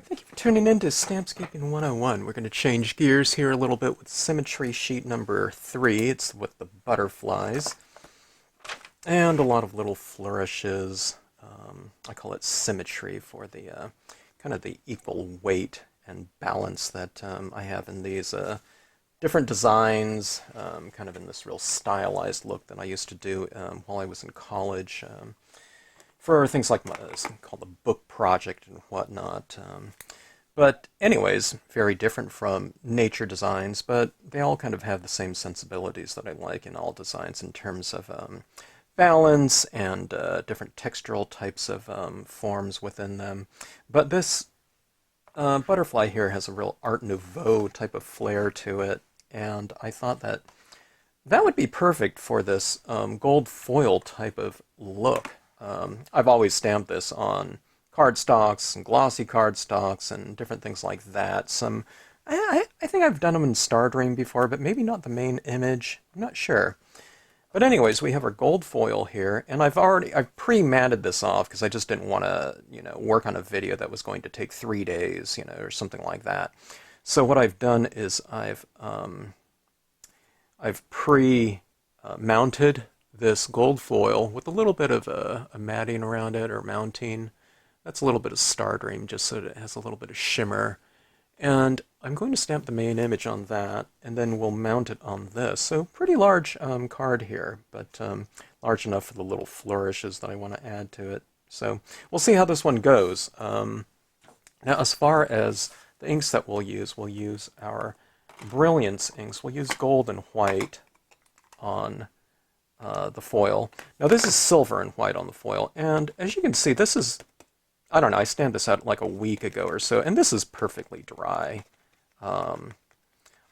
Thank you for tuning in to Stampscaping 101. We're going to change gears here a little bit with Symmetry sheet number 3. It's with the butterflies and a lot of little flourishes. I call it Symmetry for the kind of the equal weight and balance that I have in these different designs, kind of in this real stylized look that I used to do while I was in college. For things like called the book project and whatnot. But anyways, very different from nature designs, but they all kind of have the same sensibilities that I like in all designs in terms of balance and different textural types of forms within them. But this butterfly here has a real Art Nouveau type of flair to it, and I thought that that would be perfect for this gold foil type of look. I've always stamped this on cardstocks and glossy cardstocks and different things like that. I think I've done them in Stardream before, but maybe not the main image. I'm not sure. But anyways, we have our gold foil here, and I've pre-matted this off because I just didn't want to, work on a video that was going to take 3 days, or something like that. So what I've done is I've pre-mounted this gold foil with a little bit of a matting around it, or mounting. That's a little bit of Stardream, just so that it has a little bit of shimmer. And I'm going to stamp the main image on that, and then we'll mount it on this. So pretty large card here, but large enough for the little flourishes that I want to add to it. So we'll see how this one goes. Now, as far as the inks that we'll use our Brilliance inks. We'll use gold and white on the foil. Now this is silver and white on the foil, and as you can see, this is, I don't know, I stamped this out like a week ago or so, and this is perfectly dry. I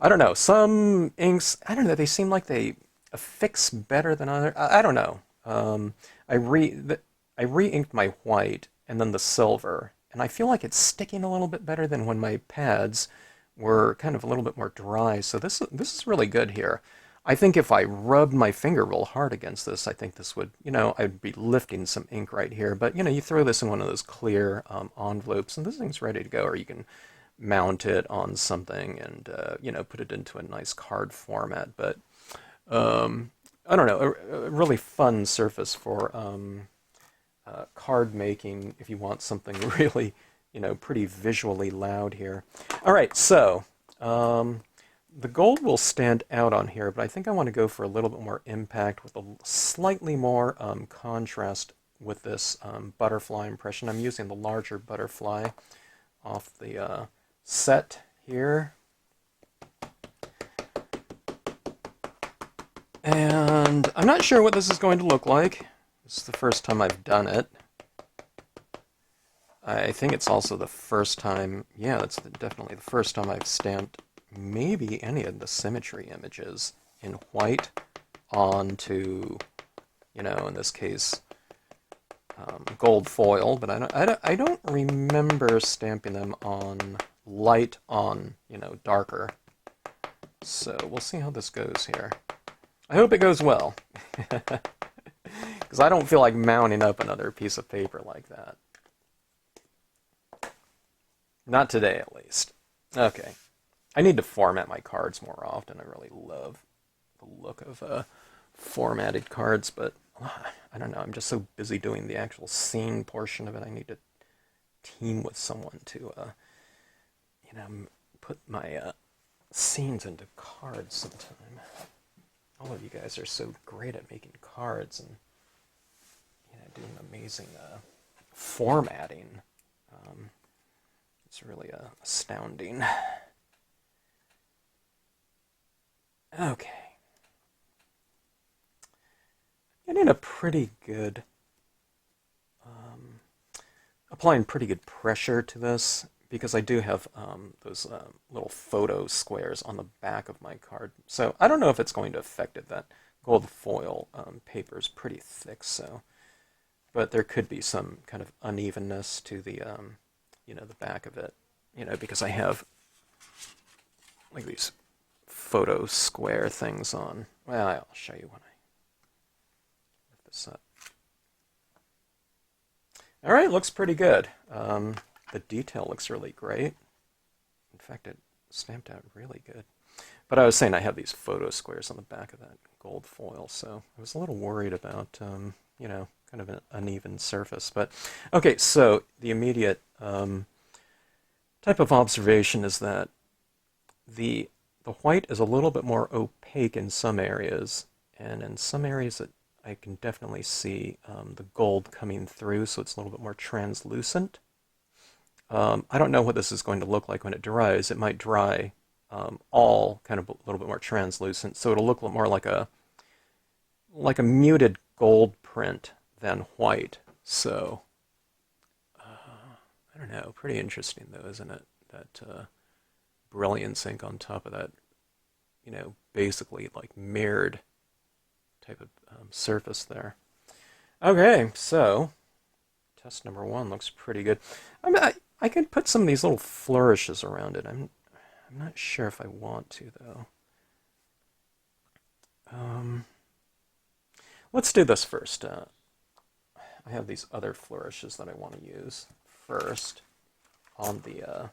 don't know, some inks, I don't know, they seem like they affix better than other. I don't know. I re-inked my white and then the silver, and I feel like it's sticking a little bit better than when my pads were kind of a little bit more dry, so this is really good here. I think if I rubbed my finger real hard against this, I think this would, I'd be lifting some ink right here. But, you throw this in one of those clear envelopes, and this thing's ready to go. Or you can mount it on something and, put it into a nice card format. But, I don't know, a really fun surface for card making if you want something really, pretty visually loud here. All right, so... the gold will stand out on here, but I think I want to go for a little bit more impact with a slightly more contrast with this butterfly impression. I'm using the larger butterfly off the set here. And I'm not sure what this is going to look like. This is the first time I've done it. I think it's also the first time, yeah, that's definitely the first time I've stamped maybe any of the Symmetry images in white onto, in this case, gold foil, but I don't remember stamping them on light on, darker. So we'll see how this goes here. I hope it goes well, because I don't feel like mounting up another piece of paper like that. Not today, at least. Okay. I need to format my cards more often. I really love the look of formatted cards, but I don't know. I'm just so busy doing the actual scene portion of it. I need to team with someone to, put my scenes into cards sometime. All of you guys are so great at making cards and, doing amazing formatting. It's really astounding. Okay. Getting a pretty good, applying pretty good pressure to this, because I do have those little photo squares on the back of my card. So I don't know if it's going to affect it. That gold foil paper is pretty thick, so, but there could be some kind of unevenness to the, the back of it, because I have like these photo square things on. Well, I'll show you when I lift this up. All right, looks pretty good. the detail looks really great. In fact, it stamped out really good. But I was saying I have these photo squares on the back of that gold foil, so I was a little worried about, you know, kind of an uneven surface. But okay, so the immediate type of observation is that the white is a little bit more opaque in some areas, and in some areas I can definitely see the gold coming through, so it's a little bit more translucent. I don't know what this is going to look like when it dries. It might dry all kind of a little bit more translucent, so it'll look more like a muted gold print than white. So I don't know, pretty interesting though, isn't it? That Brilliance ink on top of that, you know, basically like mirrored type of surface there. Okay, so test number 1 looks pretty good. I mean, I could put some of these little flourishes around it. I'm not sure if I want to, though. Let's do this first. I have these other flourishes that I want to use first on the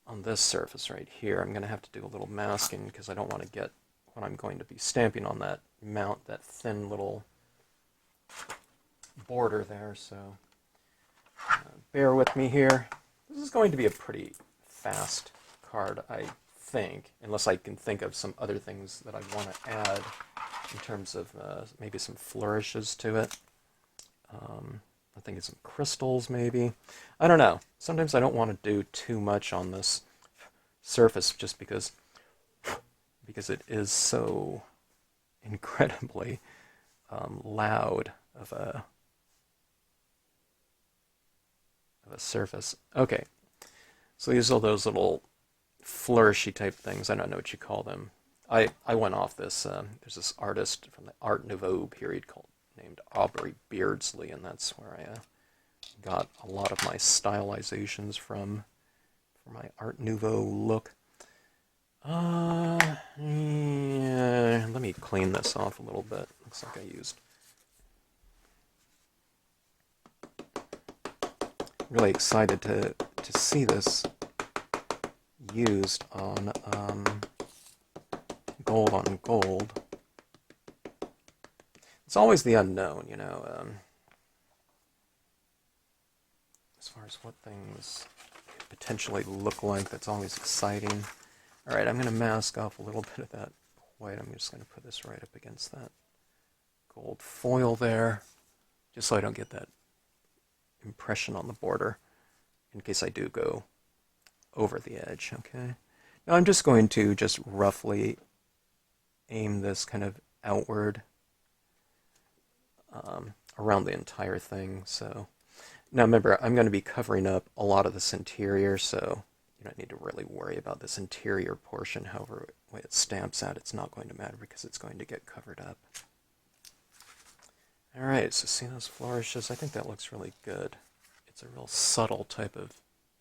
on this surface right here. I'm going to have to do a little masking because I don't want to get, when I'm going to be stamping on that mount, that thin little border there. So bear with me here. This is going to be a pretty fast card, I think, unless I can think of some other things that I want to add in terms of maybe some flourishes to it. I think it's some crystals, maybe. I don't know. Sometimes I don't want to do too much on this surface just because it is so incredibly loud of a surface. Okay, so these are those little flourishy type things. I don't know what you call them. I went off this. There's this artist from the Art Nouveau period named Aubrey Beardsley, and that's where I got a lot of my stylizations from for my Art Nouveau look. Yeah, let me clean this off a little bit. Looks like I used. Really excited to see this used on gold on gold. It's always the unknown, you know, as far as what things potentially look like. That's always exciting. All right, I'm going to mask off a little bit of that white. I'm just going to put this right up against that gold foil there, just so I don't get that impression on the border, in case I do go over the edge, okay? Now I'm just going to just roughly aim this kind of outward around the entire thing. So now remember, I'm going to be covering up a lot of this interior, so you don't need to really worry about this interior portion. However, when it stamps out, it's not going to matter because it's going to get covered up. Alright, so see those flourishes? I think that looks really good. It's a real subtle type of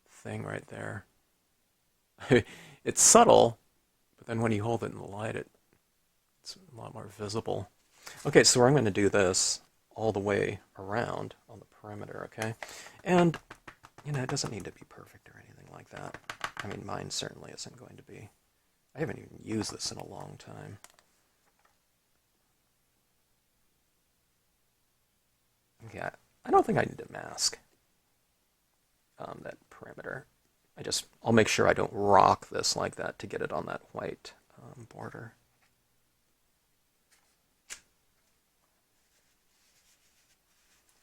thing right there. It's subtle, but then when you hold it in the light, it's a lot more visible. Okay, so I'm going to do this all the way around on the perimeter, okay? And, you know, it doesn't need to be perfect or anything like that. I mean, mine certainly isn't going to be. I haven't even used this in a long time. Okay, I don't think I need to mask that perimeter. I'll make sure I don't rock this like that to get it on that white border.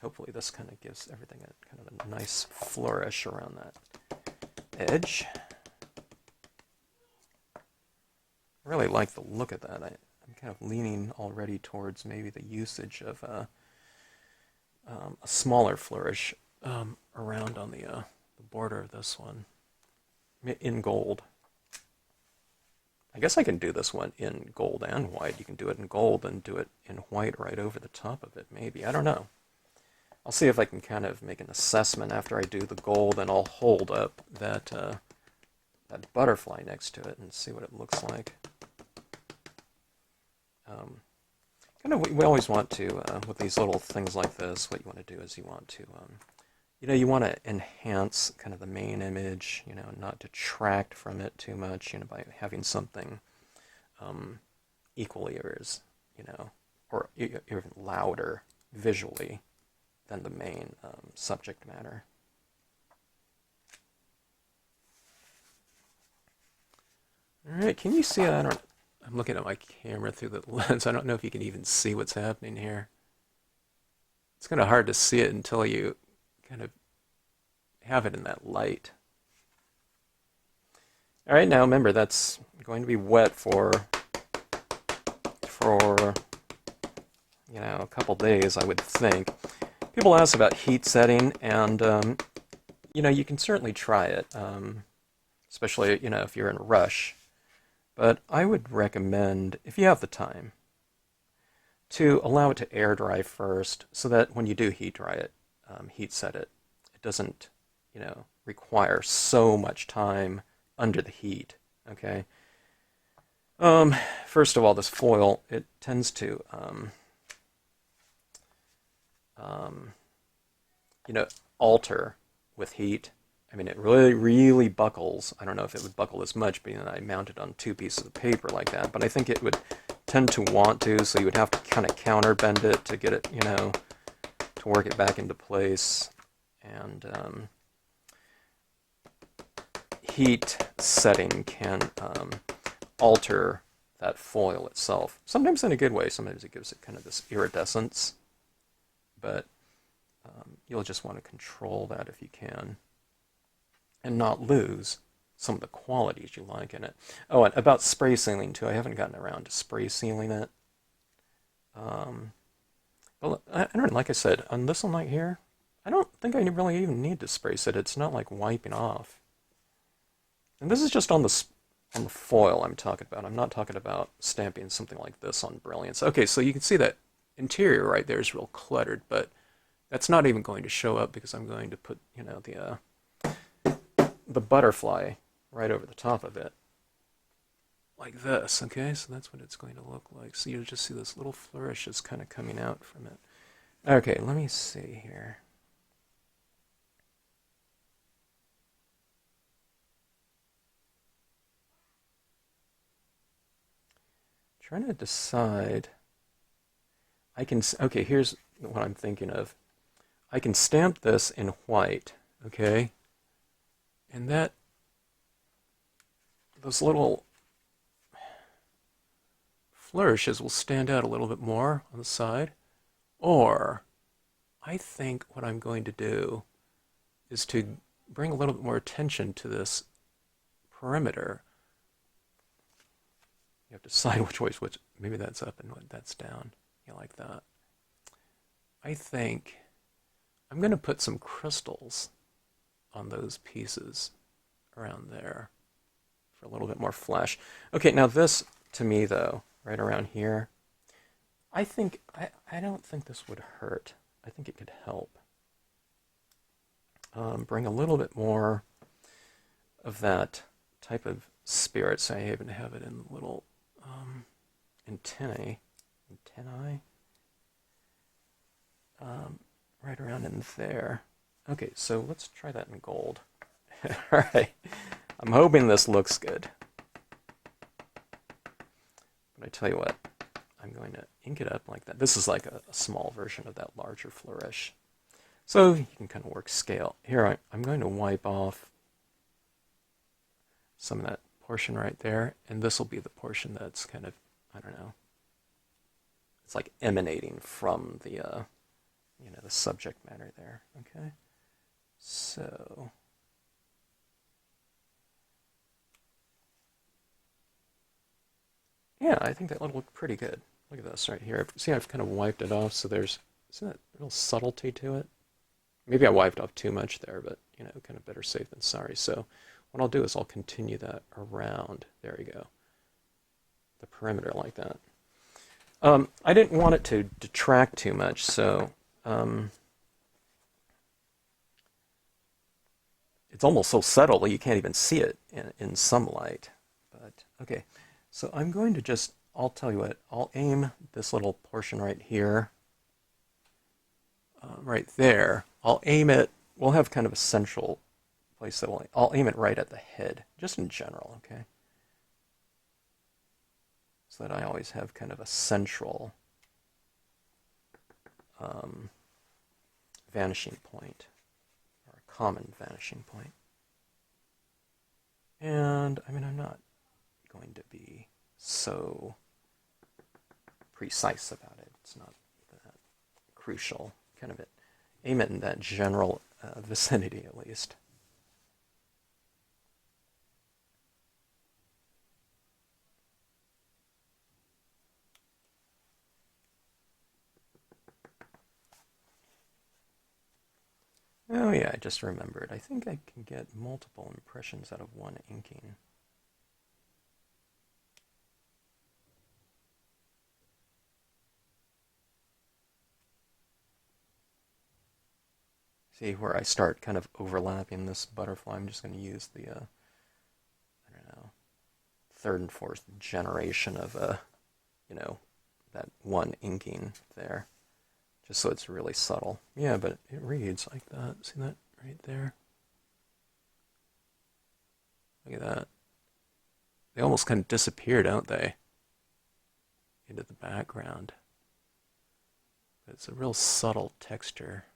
Hopefully this kind of gives everything kind of a nice flourish around that edge. I really like the look of that. I'm kind of leaning already towards maybe the usage of a smaller flourish around on the border of this one in gold. I guess I can do this one in gold and white. You can do it in gold and do it in white right over the top of it, maybe. I don't know. I'll see if I can kind of make an assessment after I do the gold, and I'll hold up that butterfly next to it and see what it looks like. Kind of, we always want to, with these little things like this, what you want to do is you want to you want to enhance kind of the main image, not detract from it too much, by having something equally or as, or even louder visually than the main subject matter. All right, can you see it? I'm looking at my camera through the lens. I don't know if you can even see what's happening here. It's kind of hard to see it until you kind of have it in that light. All right, now remember that's going to be wet for a couple days, I would think. People ask about heat setting, and you can certainly try it, especially if you're in a rush. But I would recommend, if you have the time, to allow it to air dry first, so that when you do heat dry it, heat set it, it doesn't require so much time under the heat. Okay. First of all, this foil, it tends to alter with heat. I mean, it really buckles. I don't know if it would buckle as much, being that I mounted on 2 pieces of paper like that, but I think it would tend to want to, so you would have to kind of counterbend it to get it, to work it back into place. And heat setting can alter that foil itself. Sometimes in a good way, sometimes it gives it kind of this iridescence, but you'll just want to control that if you can, and not lose some of the qualities you like in it. Oh, and about spray sealing too, I haven't gotten around to spray sealing it. Well, I don't know, like I said, on this one right here, I don't think I really even need to spray set it. It's not like wiping off. And this is just on the foil I'm talking about. I'm not talking about stamping something like this on Brilliance. Okay, so you can see that interior right there is real cluttered, but that's not even going to show up because I'm going to put, the butterfly right over the top of it, like this. Okay, so that's what it's going to look like. So you'll just see this little flourishes kind of coming out from it. Okay, let me see here. Trying to decide. Okay, here's what I'm thinking of. I can stamp this in white, okay? And those little flourishes will stand out a little bit more on the side. Or I think what I'm going to do is to bring a little bit more attention to this perimeter. You have to decide which way, maybe that's up and that's down. Like that. I think I'm going to put some crystals on those pieces around there for a little bit more flash. Okay, now this, to me though, right around here, I don't think this would hurt. I think it could help. Bring a little bit more of that type of spirit. So I even have it in little antennae, right around in there. Okay, so let's try that in gold. All right, I'm hoping this looks good. But I tell you what, I'm going to ink it up like that. This is like a small version of that larger flourish. So you can kind of work scale. Here, I'm going to wipe off some of that portion right there, and this will be the portion that's kind of, I don't know, it's like emanating from the, the subject matter there, okay? So, yeah, I think that will look pretty good. Look at this right here. See, I've kind of wiped it off, so there's, isn't that real subtlety to it? Maybe I wiped off too much there, but, kind of better safe than sorry. So what I'll do is I'll continue that around. There you go. The perimeter like that. I didn't want it to detract too much, so it's almost so subtle you can't even see it in some light. But okay, so I'm going to I'll tell you what, I'll aim this little portion right here, right there. I'll aim it we'll have kind of a central place that I'll aim it right at the head, just in general, okay? So that I always have kind of a central vanishing point, or a common vanishing point. And, I mean, I'm not going to be so precise about it. It's not that crucial. Kind of aim it in that general vicinity, at least. Oh yeah, I just remembered. I think I can get multiple impressions out of one inking. See where I start kind of overlapping this butterfly? I'm just going to use the, I don't know, third and fourth generation of, that one inking there. Just so it's really subtle. Yeah, but it reads like that. See that right there? Look at that. They almost kind of disappear, don't they? Into the background. But it's a real subtle texture.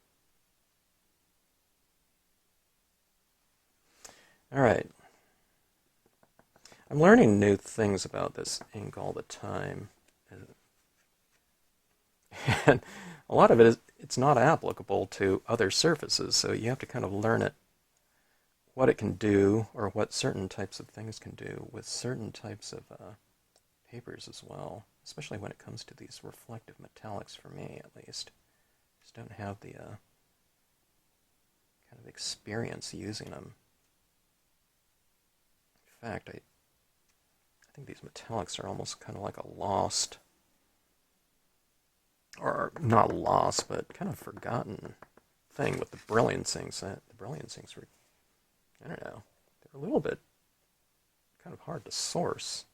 Alright. I'm learning new things about this ink all the time. And a lot of it's not applicable to other surfaces, so you have to kind of learn it, what it can do, or what certain types of things can do with certain types of papers as well, especially when it comes to these reflective metallics, for me at least. Just don't have the kind of experience using them. In fact, I think these metallics are almost kind of like a lost, or not lost, but kind of forgotten thing with the Brilliance inks. The Brilliance inks were, I don't know, they're a little bit kind of hard to source.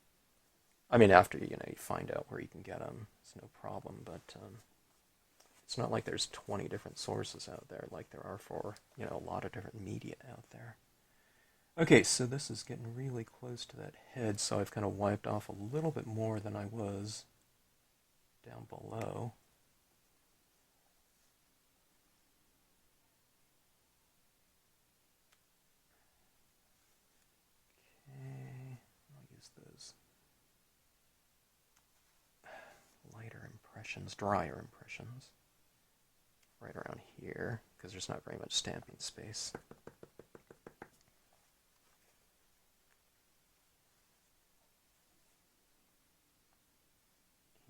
I mean, after, you find out where you can get them, it's no problem, but it's not like there's 20 different sources out there like there are for, a lot of different media out there. Okay, so this is getting really close to that head, so I've kind of wiped off a little bit more than I was down below. Okay, I'll use those lighter impressions, drier impressions, right around here, because there's not very much stamping space.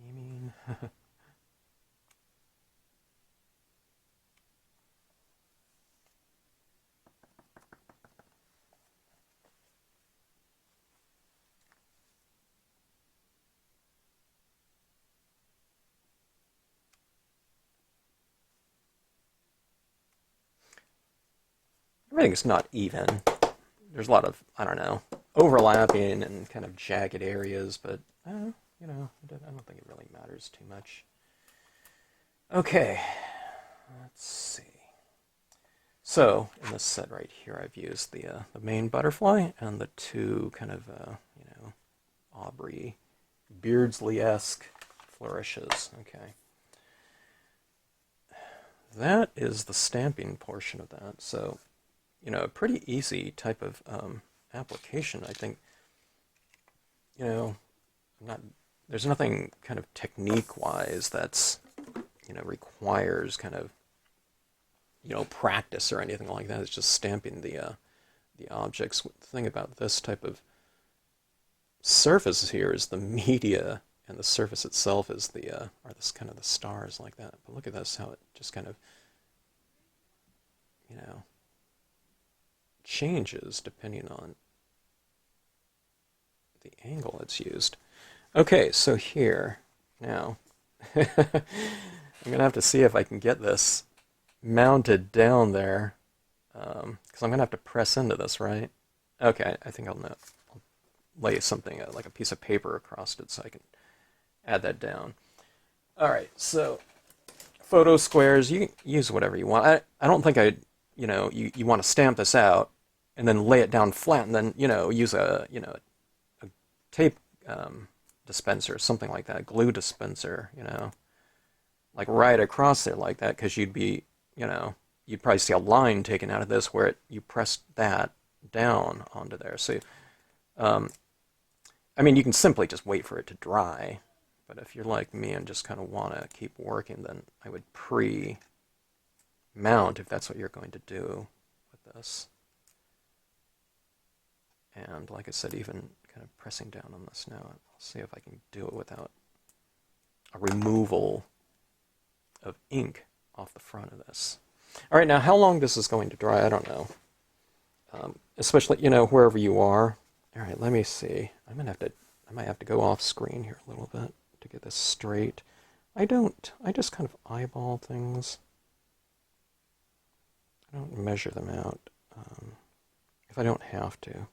Aiming. Everything's not even. There's a lot of, I don't know, overlapping and kind of jagged areas, but, I don't think it really matters too much. Okay, let's see. So, in this set right here, I've used the main butterfly and the two kind of, Aubrey, Beardsley-esque flourishes. Okay. That is the stamping portion of that. So, a pretty easy type of application, I think. There's nothing kind of technique-wise that's, requires kind of, practice or anything like that. It's just stamping the objects. The thing about this type of surface here is the media, and the surface itself is are this kind of the stars like that. But look at this, how it just kind of, changes depending on the angle it's used. Okay, so here, now, I'm going to have to see if I can get this mounted down there, because I'm going to have to press into this, right? Okay, I think I'll lay something, like a piece of paper across it so I can add that down. Alright, so photo squares, you can use whatever you want. I don't think I you want to stamp this out and then lay it down flat and then, use a tape dispenser, something like that, glue dispenser, like right across there like that, because you'd probably see a line taken out of this where you pressed that down onto there. So, I mean, you can simply just wait for it to dry, but if you're like me and just kind of want to keep working, then I would pre-mount if that's what you're going to do with this. And like I said, even kind of pressing down on this now, I'll see if I can do it without a removal of ink off the front of this. All right, now how long this is going to dry, I don't know. Especially, wherever you are. All right, let me see. I might have to go off screen here a little bit to get this straight. I just kind of eyeball things. I don't measure them out if I don't have to.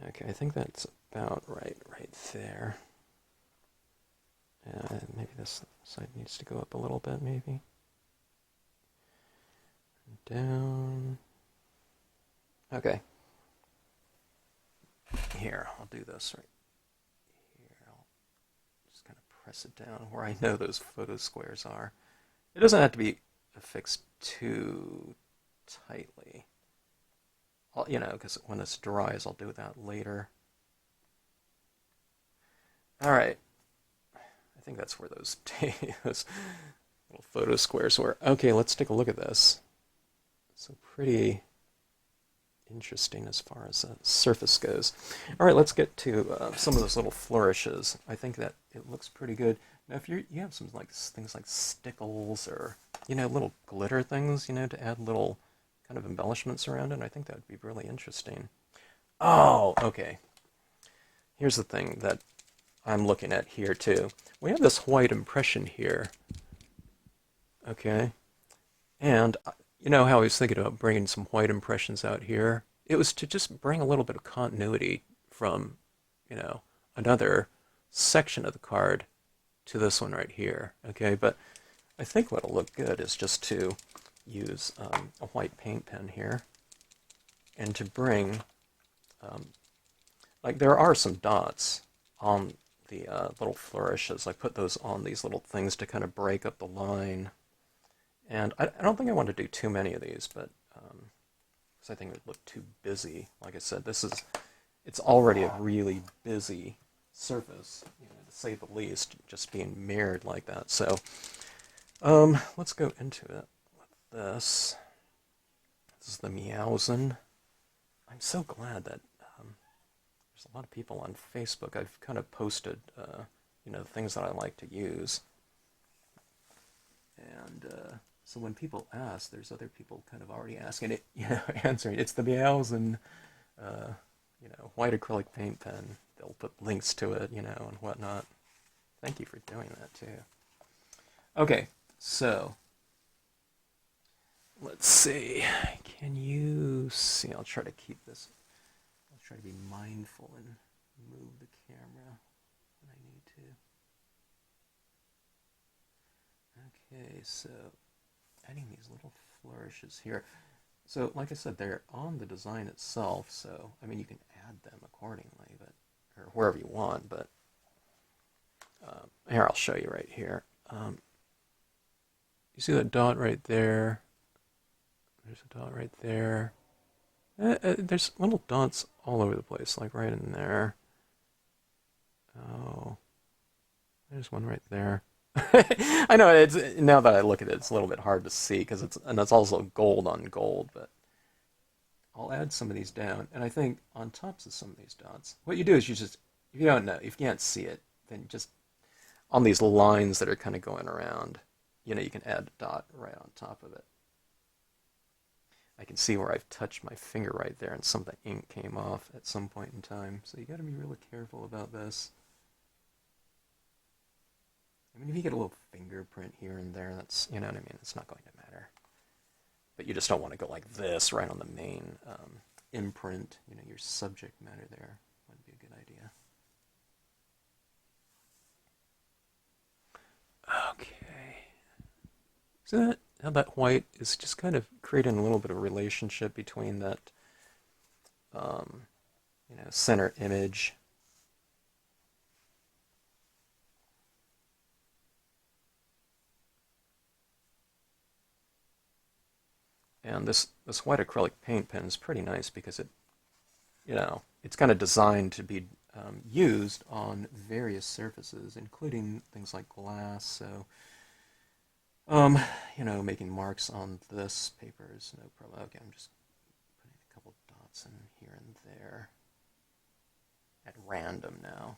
Okay, I think that's about right there. Maybe this side needs to go up a little bit, maybe. Down. Okay. Here, I'll do this right here. I'll just kind of press it down where I know those photo squares are. It doesn't have to be affixed too tightly. Because when this dries, I'll do that later. All right. I think that's where those little photo squares were. Okay, let's take a look at this. So pretty interesting as far as the surface goes. All right, let's get to some of those little flourishes. I think that it looks pretty good. Now, if you have some things like stickles or little glitter things, to add little kind of embellishments around it, I think that would be really interesting. Oh, okay. Here's the thing that I'm looking at here too. We have this white impression here. Okay, and how I was thinking about bringing some white impressions out here? It was to just bring a little bit of continuity from, another section of the card to this one right here. Okay, but I think what'll look good is just to use a white paint pen here and to bring, like there are some dots on the little flourishes. I put those on these little things to kind of break up the line. And I don't think I want to do too many of these, but because I think it would look too busy. Like I said, it's already a really busy surface, to say the least, just being mirrored like that. So let's go into it with this. This is the Meowsen. I'm so glad that there's a lot of people on Facebook. I've kind of posted, things that I like to use. And so when people ask, there's other people kind of already asking it, answering. It's the Meowsen, white acrylic paint pen. They'll put links to it, and whatnot. Thank you for doing that, too. Okay, so let's see. Can you see? I'll try to keep this. I'll try to be mindful and move the camera when I need to. Okay, so adding these little flourishes here. So, like I said, they're on the design itself, so, I mean, you can add them accordingly, but, or wherever you want, but here, I'll show you right here. You see that dot right there? There's a dot right there. There's little dots all over the place, like right in there. Oh, there's one right there. I know it's now that I look at it, it's a little bit hard to see because it's also gold on gold. But I'll add some of these down, and I think on tops of some of these dots, what you do is if you don't know, if you can't see it, then just on these lines that are kind of going around, you can add a dot right on top of it. I can see where I've touched my finger right there, and some of the ink came off at some point in time. So you got to be really careful about this. I mean, if you get a little fingerprint here and there, that's, you know what I mean? It's not going to matter. But you just don't want to go like this right on the main imprint, your subject matter there. Wouldn't be a good idea. Okay. So that, how that white is just kind of creating a little bit of a relationship between that, um, center image. And this white acrylic paint pen is pretty nice because it's kind of designed to be used on various surfaces, including things like glass. So, making marks on this paper is no problem. Okay, I'm just putting a couple dots in here and there at random now.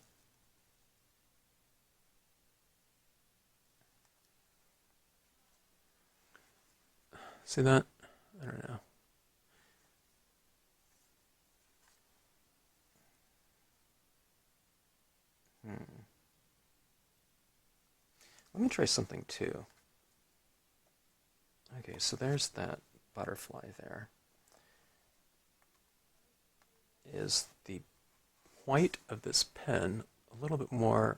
See that? I don't know. Let me try something too. Okay, so there's that butterfly there. Is the white of this pen a little bit more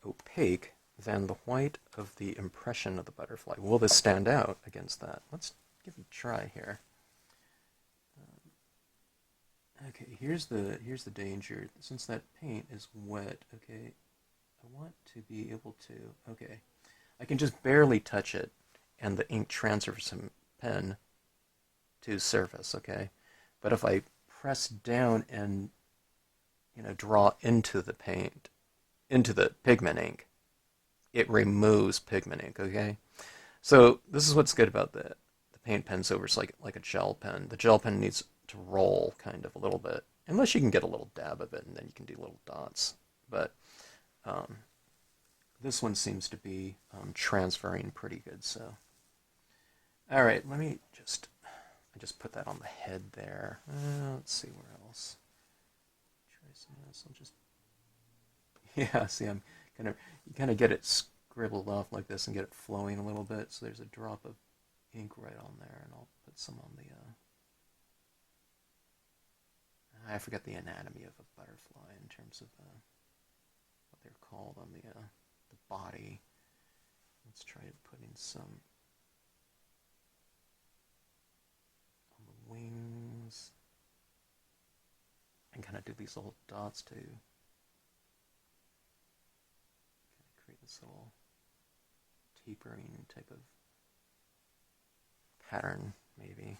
opaque than the white of the impression of the butterfly? Will this stand out against that? Let's give it a try here. Okay, here's the danger. Since that paint is wet, okay, I want to be able to, okay, I can just barely touch it, and the ink transfers from pen to surface, okay? But if I press down and, draw into the paint, into the pigment ink, it removes pigment ink, okay? So this is what's good about the paint pen. So it's like a gel pen. The gel pen needs to roll kind of a little bit, unless you can get a little dab of it, and then you can do little dots. But this one seems to be transferring pretty good. So, all right, I just put that on the head there. Let's see where else. Try some of this. I'll just yeah. See, you kind of get it scribbled off like this and get it flowing a little bit. So there's a drop of ink right on there, and I'll put some on the. I forget the anatomy of a butterfly in terms of what they're called on the body. Let's try putting some on the wings and kind of do these little dots to kind of create this little tapering type of pattern, maybe.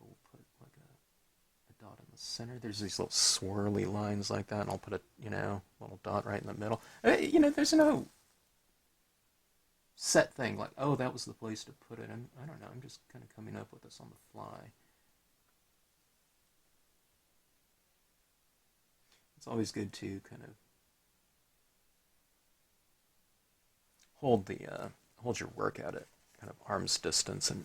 We'll put like a dot in the center. There's these little swirly lines like that, and I'll put a little dot right in the middle. There's no set thing like, oh, that was the place to put it. I don't know. I'm just kind of coming up with this on the fly. It's always good to kind of hold your work at it kind of arm's distance and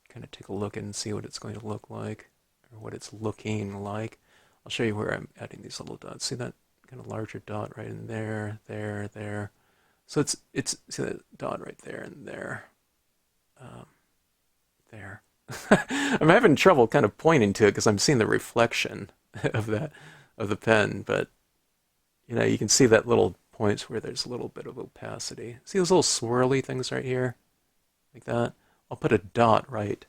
kind of take a look and see what it's going to look like, or what it's looking like. I'll show you where I'm adding these little dots. See that kind of larger dot right in there, there. So it's see that dot right there and there, there. I'm having trouble kind of pointing to it because I'm seeing the reflection of the pen, but you can see that little points where there's a little bit of opacity. See those little swirly things right here, like that. I'll put a dot right.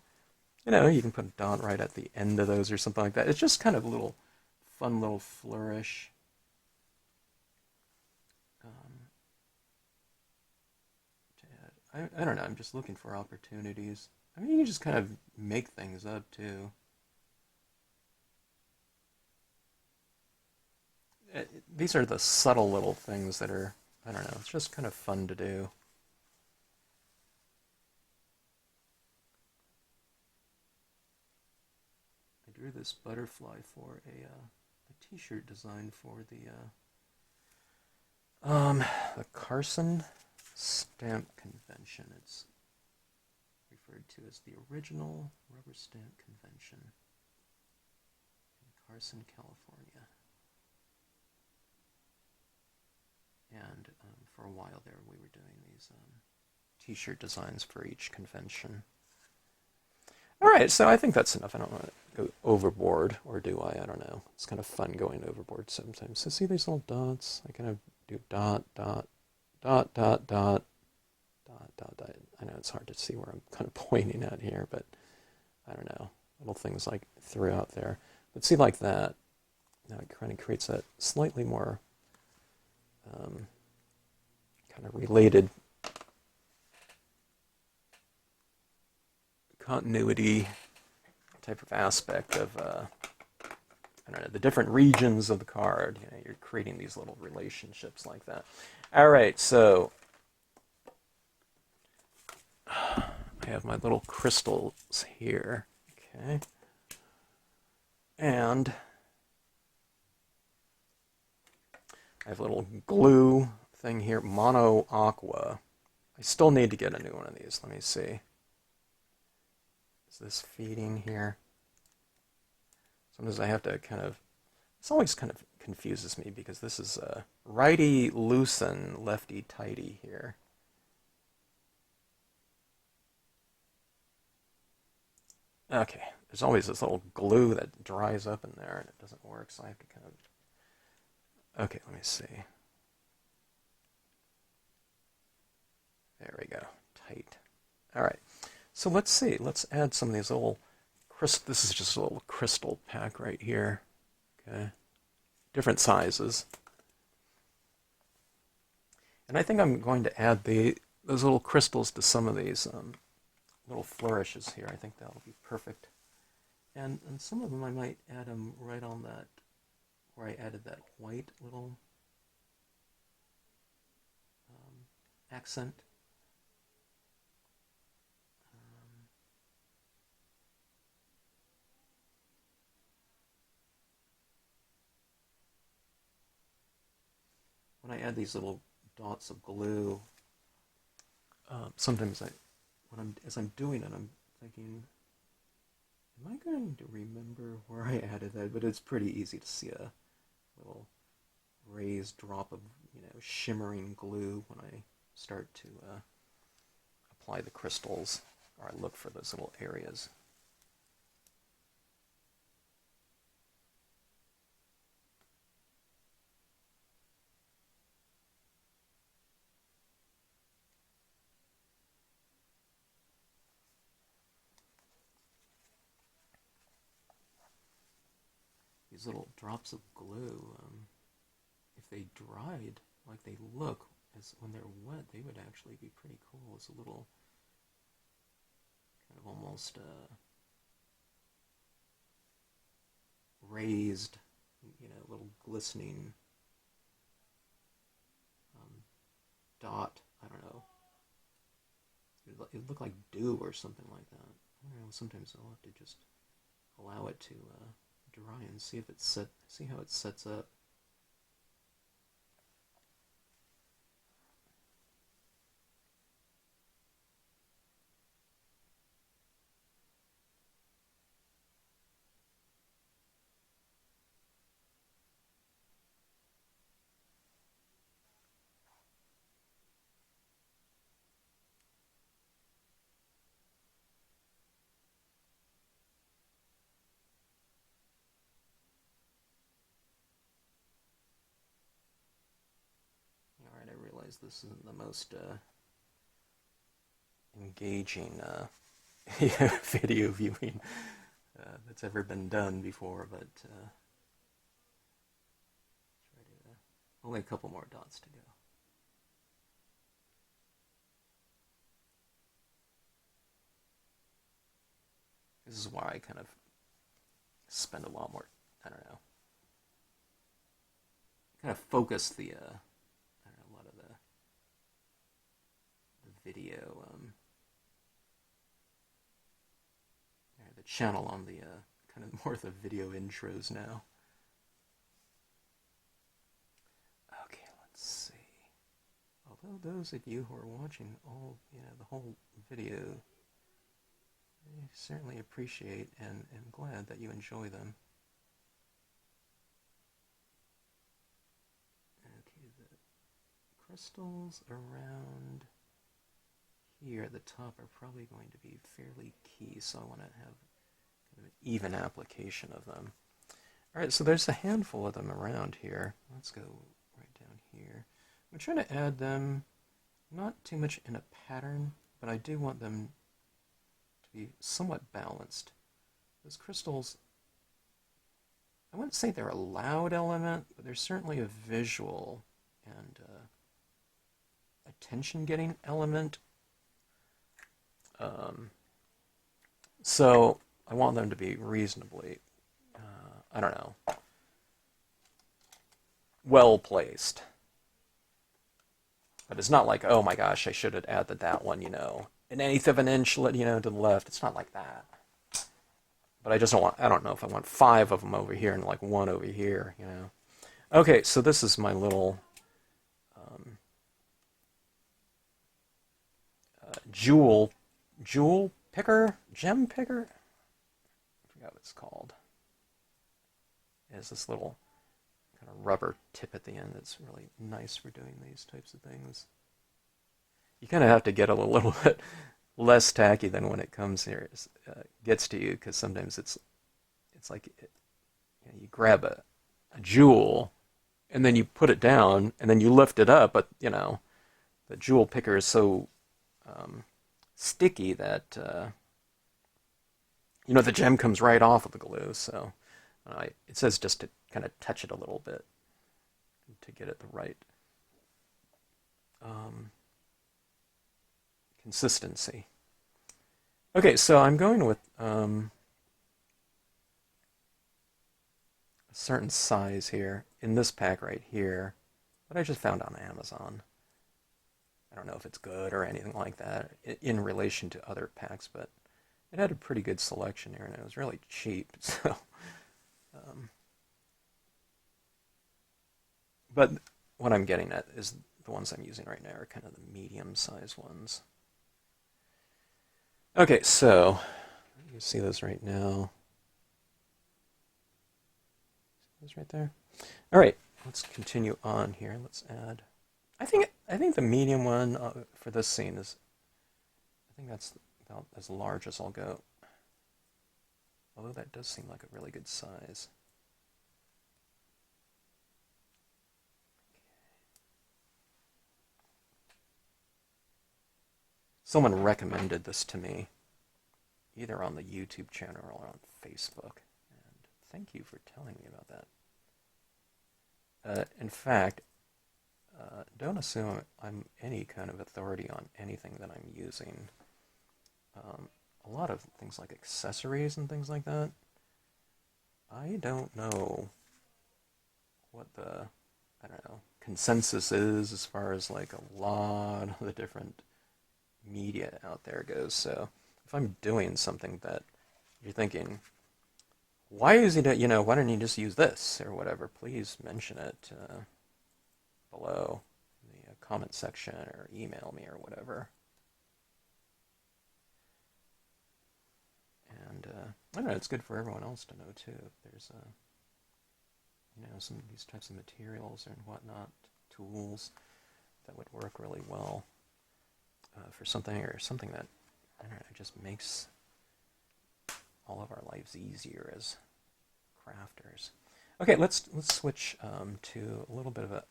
You can put a dot right at the end of those or something like that. It's just kind of a little fun little flourish. I don't know. I'm just looking for opportunities. I mean, you can just kind of make things up too. These are the subtle little things that are, I don't know, it's just kind of fun to do. I drew this butterfly for a t-shirt design for the Carson Stamp Convention. It's referred to as the original rubber stamp convention in Carson, California. And for a while there, we were doing these t-shirt designs for each convention. All right, so I think that's enough. I don't want to go overboard, or do I? I don't know. It's kind of fun going overboard sometimes. So see these little dots? I kind of do dot, dot, dot, dot, dot, dot, dot, dot. I know it's hard to see where I'm kind of pointing at here, but I don't know. Little things like throughout there. But see, like that. Now it kind of creates that slightly more kind of related continuity type of aspect of, I don't know, the different regions of the card. You know, you're creating these little relationships like that. All right, so I have my little crystals here. Okay. And I have a little glue thing here, Mono Aqua. I still need to get a new one of these. Let me see. Is this feeding here? Sometimes I have to kind of, this always kind of confuses me because this is righty loosen, lefty tighty here. Okay, there's always this little glue that dries up in there and it doesn't work, so I have to kind of, okay, let me see. There we go, tight. All right, so let's see, let's add some of these little this is just a little crystal pack right here. Okay, different sizes. And I think I'm going to add those little crystals to some of these little flourishes here. I think that'll be perfect. And some of them I might add them right on that, where I added that white little accent. When I add these little dots of glue, sometimes as I'm doing it, I'm thinking, am I going to remember where I added that? But it's pretty easy to see a little raised drop of, shimmering glue when I start to apply the crystals, or I look for those little areas. These little drops of glue, if they dried like they look, as when they're wet, they would actually be pretty cool. It's a little kind of almost raised, little glistening dot. I don't know. It looked like dew or something like that. I don't know. Sometimes I'll have to just allow it to dry and see if see how it sets up. Alright, I realize this isn't the most engaging video viewing that's ever been done before, but only a couple more dots to go. This is why I kind of spend a lot more, I don't know, kind of focus the, a lot of the video, the channel on the kind of more of the video intros now. Okay, let's see. Although those of you who are watching the whole video, I certainly appreciate and am glad that you enjoy them. Okay, the crystals around here at the top are probably going to be fairly key, so I want to have kind an even application of them. All right, so there's a handful of them around here. Let's go right down here. I'm trying to add them, not too much in a pattern, but I do want them to be somewhat balanced. Those crystals, I wouldn't say they're a loud element, but they're certainly a visual and attention-getting element. So I want them to be reasonably, I don't know, well-placed. But it's not like, oh my gosh, I should have added that one, an eighth of an inch, to the left. It's not like that. But I just don't want, I don't know if I want 5 of them over here and like 1 over here, Okay, so this is my little jewel picker, gem picker? I forgot what it's called. It's this little kind of rubber tip at the end that's really nice for doing these types of things. You kind of have to get a little bit less tacky than when it comes here, gets to you, because sometimes it's like you grab a jewel and then you put it down and then you lift it up, but the jewel picker is so sticky that the gem comes right off of the glue. So it says just to kind of touch it a little bit to get it the right consistency. Okay, so I'm going with a certain size here in this pack right here that I just found on Amazon. I don't know if it's good or anything like that in relation to other packs, but it had a pretty good selection here, and it was really cheap. So, but what I'm getting at is the ones I'm using right now are kind of the medium-sized ones. Okay, so you can see those right now. See those right there? All right, let's continue on here. Let's add. I think the medium one for this scene is. I think that's about as large as I'll go. Although that does seem like a really good size. Someone recommended this to me, either on the YouTube channel or on Facebook, and thank you for telling me about that. In fact, don't assume I'm any kind of authority on anything that I'm using. A lot of things like accessories and things like that, I don't know what the, consensus is as far as like a lot of the different media out there goes. So if I'm doing something that you're thinking, why is he, why don't you just use this or whatever, please mention it below in the comment section or email me or whatever. And I don't know, it's good for everyone else to know too. If there's some of these types of materials and whatnot, tools that would work really well for something, or something that, I don't know, just makes all of our lives easier as crafters. Okay, let's switch to a little bit of a.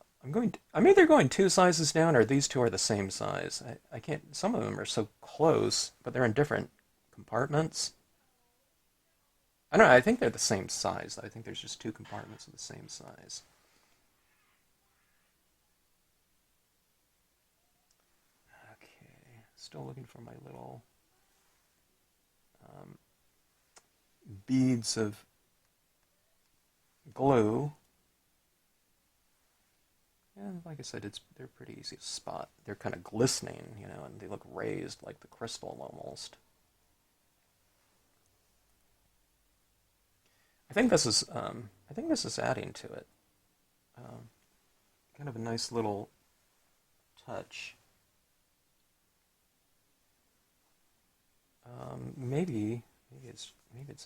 I'm either going 2 sizes down, or these two are the same size. I can't. Some of them are so close, but they're in different compartments. I don't know. I think they're the same size. I think there's just 2 compartments of the same size. Okay, still looking for my little beads of glue. And like I said, they're pretty easy to spot. They're kind of glistening, and they look raised like the crystal almost. I think this is adding to it. Kind of a nice little touch. Maybe it's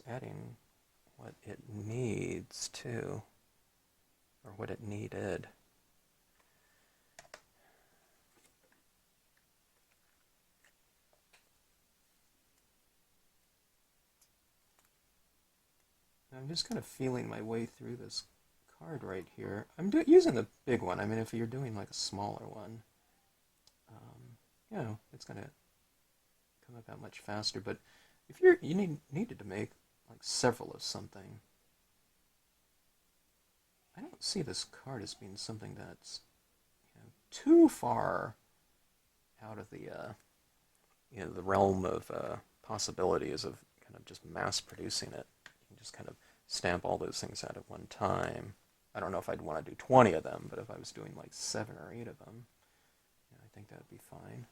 adding what it needs to, or what it needed. just kind of feeling my way through this card right here. I'm using the big one. I mean, if you're doing like a smaller one, you know, it's going to come about much faster. But if you needed to make like several of something, I don't see this card as being something that's, you know, too far out of the the realm of possibilities of kind of just mass producing it. You can just kind of stamp all those things out at one time. I don't know if I'd want to do 20 of them, but if I was doing like 7 or 8 of them, I think that would be fine.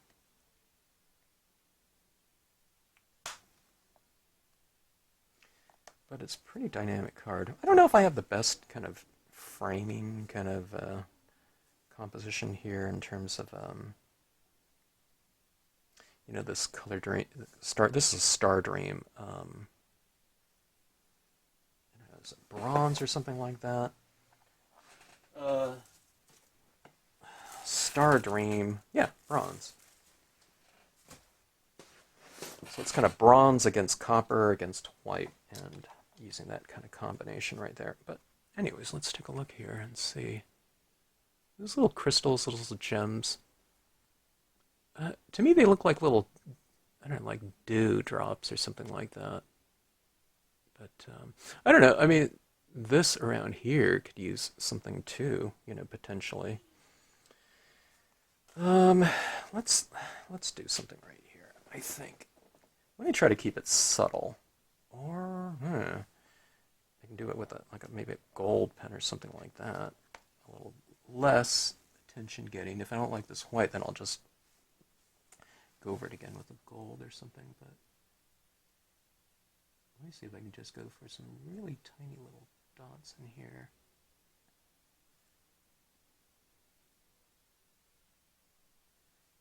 But it's a pretty dynamic card. I don't know if I have the best kind of framing kind of composition here in terms of this color dream this is Stardream. Is it bronze or something like that? Stardream, yeah, bronze. So it's kind of bronze against copper against white, and using that kind of combination right there. But anyways, let's take a look here and see. Those little crystals, little gems. To me, they look like little, I don't know, like dew drops or something like that. But I don't know. I mean, this around here could use something too, potentially. Let's do something right here. I think. Let me try to keep it subtle, or I can do it with maybe a gold pen or something like that. A little less attention getting. If I don't like this white, then I'll just go over it again with a gold or something. But let me see if I can just go for some really tiny little dots in here.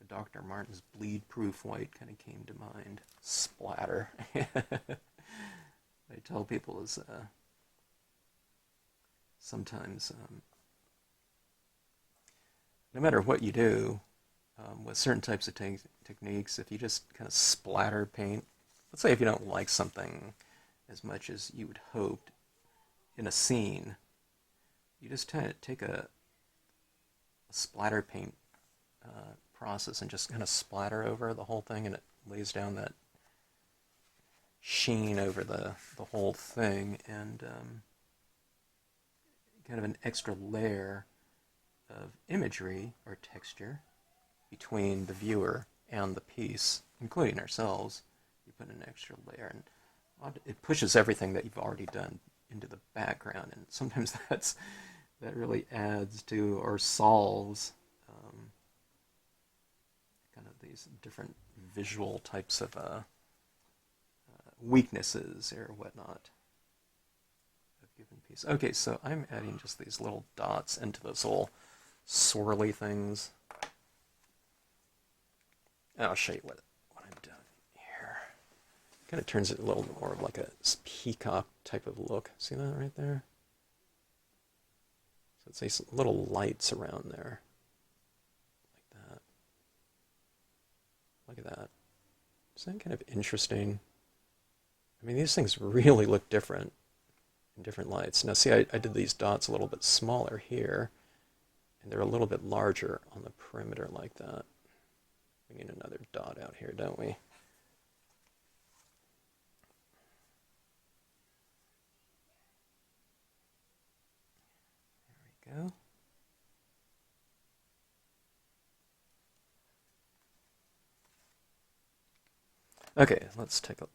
Dr. Martin's bleed-proof white kind of came to mind. Splatter. I tell people is sometimes no matter what you do with certain types of techniques, if you just kind of splatter paint, let's say if you don't like something as much as you would hoped in a scene, you just take a splatter paint process and just kind of splatter over the whole thing, and it lays down that sheen over the whole thing, and kind of an extra layer of imagery or texture between the viewer and the piece, including ourselves. You put an extra layer, and it pushes everything that you've already done into the background, and sometimes that really adds to or solves kind of these different visual types of weaknesses or whatnot of given piece. Okay, so I'm adding just these little dots into those little swirly things. And I'll show you what I've done here. Kind of turns it a little more of like a peacock type of look. See that right there? So it's these little lights around there. Look at that. Isn't that kind of interesting? I mean, these things really look different in different lights. Now, see, I did these dots a little bit smaller here, and they're a little bit larger on the perimeter like that. We need another dot out here, don't we? There we go. Okay, let's take a...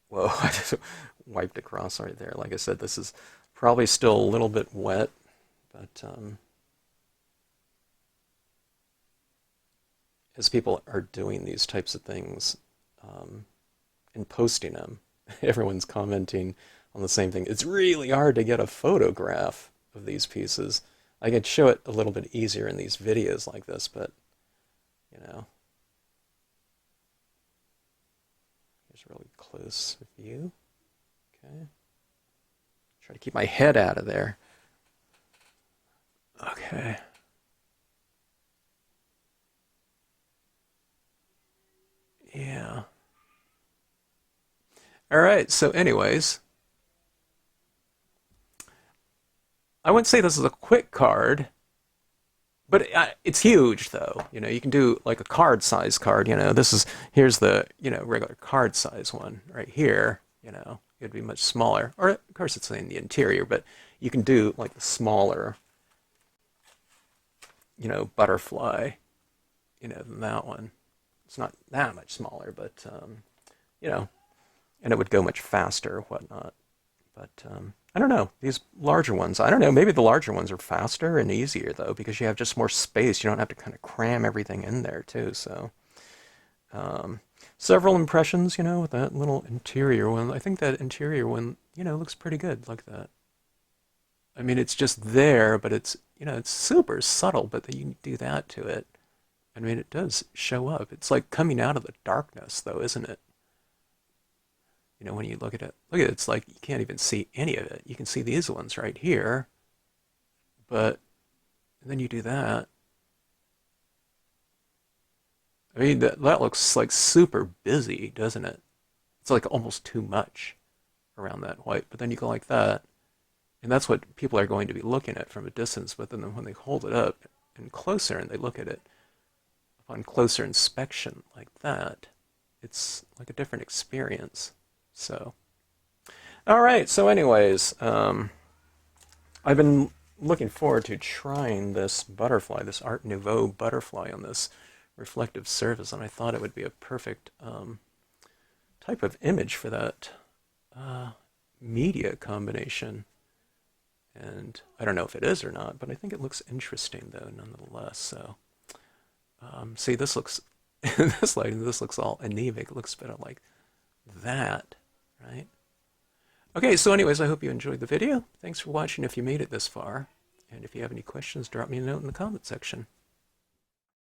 Whoa, I just wiped across right there. Like I said, this is probably still a little bit wet, but as people are doing these types of things and posting them, everyone's commenting on the same thing. It's really hard to get a photograph of these pieces. I could show it a little bit easier in these videos like this, but, here's a really close view. Okay. Try to keep my head out of there. Okay. Yeah. All right, so anyways, I wouldn't say this is a quick card, but it's huge though. You know, you can do like a card size card. You know, here's the regular card size one right here. You know, it'd be much smaller, or of course it's in the interior, but you can do like the smaller, butterfly, than that one. It's not that much smaller, but and it would go much faster, whatnot. But I don't know, these larger ones, I don't know, maybe the larger ones are faster and easier though, because you have just more space. You don't have to kind of cram everything in there too. So several impressions, with that little interior one. I think that interior one, looks pretty good like that. I mean, it's just there, but it's super subtle, but then you do that to it. I mean, it does show up. It's like coming out of the darkness, though, isn't it? When you look at it, it's like you can't even see any of it. You can see these ones right here, but then you do that. I mean, that looks like super busy, doesn't it? It's like almost too much around that white, but then you go like that, and that's what people are going to be looking at from a distance, but then when they hold it up and closer and they look at it, upon closer inspection like that, it's like a different experience. So, all right. So, anyways, I've been looking forward to trying this butterfly, this Art Nouveau butterfly on this reflective surface, and I thought it would be a perfect type of image for that media combination. And I don't know if it is or not, but I think it looks interesting though, nonetheless. So. See, this looks, this lighting, this looks all anemic. It looks better like that, right? Okay, so anyways, I hope you enjoyed the video. Thanks for watching if you made it this far. And if you have any questions, drop me a note in the comment section.